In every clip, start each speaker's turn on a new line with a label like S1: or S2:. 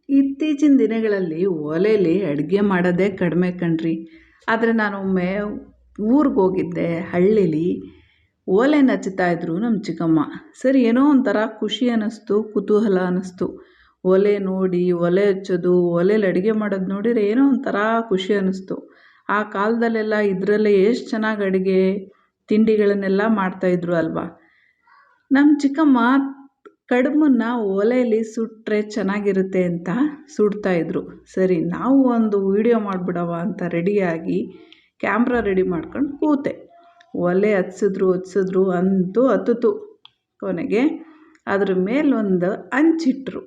S1: ಇತ್ತೀಚಿನ ದಿನಗಳಲ್ಲಿ ಒಲೆಯಲ್ಲಿ ಅಡುಗೆ ಮಾಡೋದೇ ಕಡಿಮೆ ಕಣ್ರಿ. ಆದರೆ ನಾನೊಮ್ಮೆ ಊರಿಗೆ ಹೋಗಿದ್ದೆ. ಹಳ್ಳೀಲಿ ಒಲೆನ ಹಚ್ತಾಯಿದ್ರು ನಮ್ಮ ಚಿಕ್ಕಮ್ಮ. ಸರಿ, ಏನೋ ಒಂಥರ ಖುಷಿ ಅನ್ನಿಸ್ತು, ಕುತೂಹಲ ಅನ್ನಿಸ್ತು. ಒಲೆ ನೋಡಿ, ಒಲೆ ಹಚ್ಚೋದು, ಒಲೆಯಲ್ಲಿ ಅಡುಗೆ ಮಾಡೋದು ನೋಡಿದರೆ ಏನೋ ಒಂಥರ ಖುಷಿ ಅನ್ನಿಸ್ತು. ಆ ಕಾಲದಲ್ಲೆಲ್ಲ ಇದರಲ್ಲೇ ಎಷ್ಟು ಚೆನ್ನಾಗಿ ಅಡುಗೆ ತಿಂಡಿಗಳನ್ನೆಲ್ಲ ಮಾಡ್ತಾಯಿದ್ರು ಅಲ್ವಾ. ನಮ್ಮ ಚಿಕ್ಕಮ್ಮ ಕಡುಬನ್ನ ಒಲೆಯಲ್ಲಿ ಸುಟ್ಟರೆ ಚೆನ್ನಾಗಿರುತ್ತೆ ಅಂತ ಸುಡ್ತಾಯಿದ್ರು. ಸರಿ, ನಾವು ಒಂದು ವೀಡಿಯೋ ಮಾಡಿಬಿಡವ ಅಂತ ರೆಡಿಯಾಗಿ ಕ್ಯಾಮ್ರಾ ರೆಡಿ ಮಾಡ್ಕೊಂಡು ಕೂತೆ. ಒಲೆ ಹಚ್ಸಿದ್ರು ಅಂತೂ ಹತ್ತಿತು. ಕೊನೆಗೆ ಅದ್ರ ಮೇಲೊಂದು ಹಂಚಿಟ್ರು.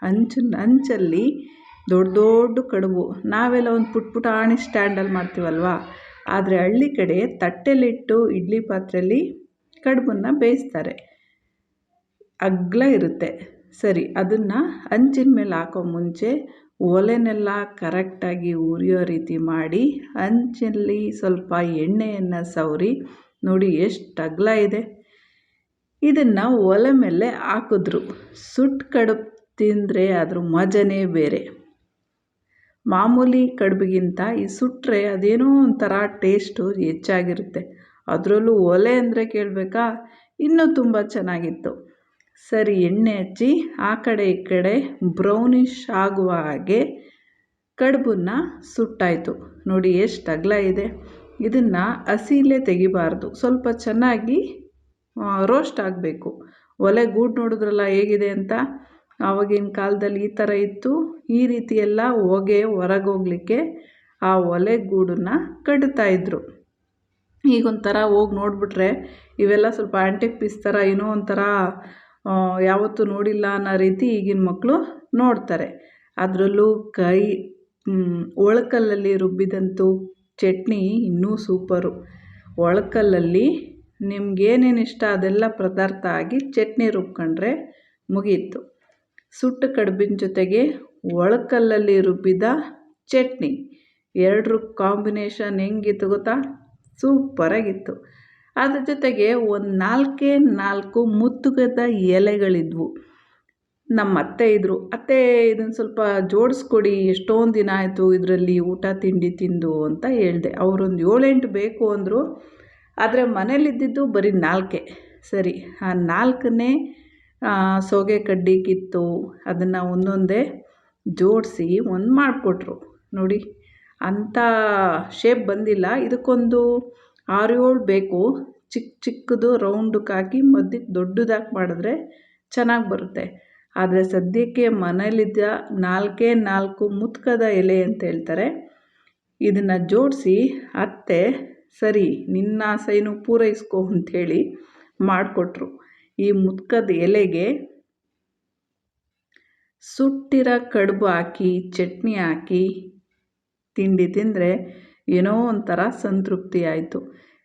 S1: ಹಂಚಲ್ಲಿ ದೊಡ್ಡ ದೊಡ್ಡ ಕಡುಬು. ನಾವೆಲ್ಲ ಒಂದು ಪುಟಾಣಿ ಸ್ಟ್ಯಾಂಡಲ್ಲಿ ಮಾಡ್ತೀವಲ್ವ. ಆದರೆ ಹಳ್ಳಿ ಕಡೆ ತಟ್ಟೆಲಿಟ್ಟು ಇಡ್ಲಿ ಪಾತ್ರೆಯಲ್ಲಿ ಕಡುಬನ್ನು ಬೇಯಿಸ್ತಾರೆ. ಅಗಲ ಇರುತ್ತೆ. ಸರಿ, ಅದನ್ನು ಹಂಚಿನ ಮೇಲೆ ಹಾಕೋ ಮುಂಚೆ ಒಲೆನೆಲ್ಲ ಕರೆಕ್ಟಾಗಿ ಉರಿಯೋ ರೀತಿ ಮಾಡಿ ಹಂಚಲ್ಲಿ ಸ್ವಲ್ಪ ಎಣ್ಣೆಯನ್ನು ಸವರಿ ನೋಡಿ ಎಷ್ಟು ಅಗಲ ಇದೆ. ಇದನ್ನು ಒಲೆ ಮೇಲೆ ಹಾಕಿದ್ರು. ಸುಟ್ಟ ಕಡುಬು ತಿಂದರೆ ಅದ್ರ ಮಜನೇ ಬೇರೆ. ಮಾಮೂಲಿ ಕಡುಬಿಗಿಂತ ಈ ಸುಟ್ಟರೆ ಅದೇನೋ ಒಂಥರ ಟೇಸ್ಟು ಹೆಚ್ಚಾಗಿರುತ್ತೆ. ಅದರಲ್ಲೂ ಒಲೆ ಅಂದರೆ ಕೇಳಬೇಕಾ, ಇನ್ನೂ ತುಂಬ ಚೆನ್ನಾಗಿತ್ತು. ಸರಿ, ಎಣ್ಣೆ ಹಚ್ಚಿ ಆ ಕಡೆ ಈ ಕಡೆ ಬ್ರೌನಿಷ್ ಆಗುವ ಹಾಗೆ ಕಡುಬನ್ನು ಸುಟ್ಟಾಯಿತು. ನೋಡಿ ಎಷ್ಟು ಅಗಲ ಇದೆ. ಇದನ್ನು ಹಸಿಲೇ ತೆಗಿಬಾರ್ದು, ಸ್ವಲ್ಪ ಚೆನ್ನಾಗಿ ರೋಸ್ಟ್ ಆಗಬೇಕು. ಒಲೆ ಗೂಡು ನೋಡಿದ್ರಲ್ಲ ಹೇಗಿದೆ ಅಂತ. ಆವಾಗಿನ ಕಾಲದಲ್ಲಿ ಈ ಥರ ಇತ್ತು. ಈ ರೀತಿ ಎಲ್ಲ ಹೊಗೆ ಹೊರಗೆ ಹೋಗಲಿಕ್ಕೆ ಆ ಒಲೆ ಗೂಡನ್ನು ಕಟ್ತಾಯಿದ್ರು. ಈಗೊಂಥರ ಹೋಗಿ ನೋಡಿಬಿಟ್ರೆ ಇವೆಲ್ಲ ಸ್ವಲ್ಪ ಆ್ಯಂಟಿಕ್ ಪೀಸ್ ಥರ ಏನೋ ಒಂಥರ ಯಾವತ್ತೂ ನೋಡಿಲ್ಲ ಅನ್ನೋ ರೀತಿ ಈಗಿನ ಮಕ್ಕಳು ನೋಡ್ತಾರೆ. ಅದರಲ್ಲೂ ಒಳಕಲ್ಲಲ್ಲಿ ರುಬ್ಬಿದಂತೂ ಚಟ್ನಿ ಇನ್ನೂ ಸೂಪರು. ಒಳಕಲ್ಲಲ್ಲಿ ನಿಮ್ಗೇನೇನು ಇಷ್ಟ ಅದೆಲ್ಲ ಪದಾರ್ಥ ಆಗಿ ಚಟ್ನಿ ರುಬ್ಕೊಂಡ್ರೆ ಮುಗೀತು. ಸುಟ್ಟ ಕಡುಬಿನ ಜೊತೆಗೆ ಒಳಕಲ್ಲಲ್ಲಿ ರುಬ್ಬಿದ ಚಟ್ನಿ, ಎರಡರ ಕಾಂಬಿನೇಷನ್ ಹೆಂಗಿತ್ತು ಗೊತ್ತಾ? ಸೂಪರಾಗಿತ್ತು. ಅದ್ರ ಜೊತೆಗೆ ಒಂದು 4 ಮುತ್ತುಗದ ಎಲೆಗಳಿದ್ವು. ನಮ್ಮ ಅತ್ತೆ ಇದ್ದರು. ಅತ್ತೆ, ಇದನ್ನು ಸ್ವಲ್ಪ ಜೋಡಿಸ್ಕೊಡಿ, ಎಷ್ಟೊಂದು ದಿನ ಆಯಿತು ಇದರಲ್ಲಿ ಊಟ ತಿಂಡಿ ತಿಂದು ಅಂತ ಹೇಳಿದೆ. ಅವರೊಂದು 7-8 ಬೇಕು ಅಂದರು. ಆದರೆ ಮನೇಲಿದ್ದಿದ್ದು ಬರೀ 4. ಸರಿ, ಆ 4ನೇ ಸೋಗೆ ಕಡ್ಡಿ ಕಿತ್ತು ಅದನ್ನು ಒಂದೊಂದೇ ಜೋಡಿಸಿ ಒಂದು ಮಾಡಿಕೊಟ್ರು. ನೋಡಿ, ಅಂಥ ಶೇಪ್ ಬಂದಿಲ್ಲ. ಇದಕ್ಕೊಂದು 6-7 ಬೇಕು. ಚಿಕ್ಕದು ರೌಂಡಕ್ಕೆ ಹಾಕಿ ಮಧ್ಯಕ್ಕೆ ದೊಡ್ಡದಾಗಿ ಮಾಡಿದ್ರೆ ಚೆನ್ನಾಗಿ ಬರುತ್ತೆ. ಆದರೆ ಸದ್ಯಕ್ಕೆ ಮನೇಲಿದ್ದ 4 ಮುತ್ಕದ ಎಲೆ ಅಂತ ಹೇಳ್ತಾರೆ. ಇದನ್ನು ಜೋಡಿಸಿ ಅತ್ತೆ, ಸರಿ ನಿನ್ನ ಆಸೆನೂ ಪೂರೈಸ್ಕೊ ಅಂಥೇಳಿ ಮಾಡಿಕೊಟ್ರು. ಈ ಮುತ್ಕದ ಎಲೆಗೆ ಸುಟ್ಟಿರೋ ಕಡುಬು ಹಾಕಿ ಚಟ್ನಿ ಹಾಕಿ ತಿಂಡಿ ತಿಂದರೆ ಏನೋ ಒಂಥರ ಸಂತೃಪ್ತಿ ಆಯಿತು.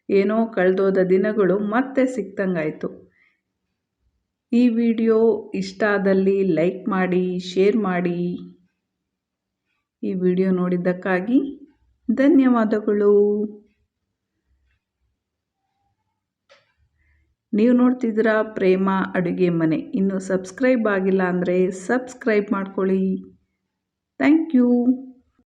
S1: ಏನೋ ಕಳೆದೋದ ದಿನಗಳು ಮತ್ತೆ ಸಿಕ್ತಂಗಾಯಿತು. ಈ ವಿಡಿಯೋ ಇಷ್ಟ ಆದಲ್ಲಿ ಲೈಕ್ ಮಾಡಿ, ಶೇರ್ ಮಾಡಿ. ಈ ವಿಡಿಯೋ ನೋಡಿದ್ದಕ್ಕಾಗಿ ಧನ್ಯವಾದಗಳು. ನೀವು ನೋಡ್ತಿದ್ದೀರಾ ಪ್ರೇಮ ಅಡುಗೆ ಮನೆ. ಇನ್ನೂ ಸಬ್ಸ್ಕ್ರೈಬ್ ಆಗಿಲ್ಲ ಅಂದರೆ ಸಬ್ಸ್ಕ್ರೈಬ್ ಮಾಡ್ಕೊಳ್ಳಿ. Thank you.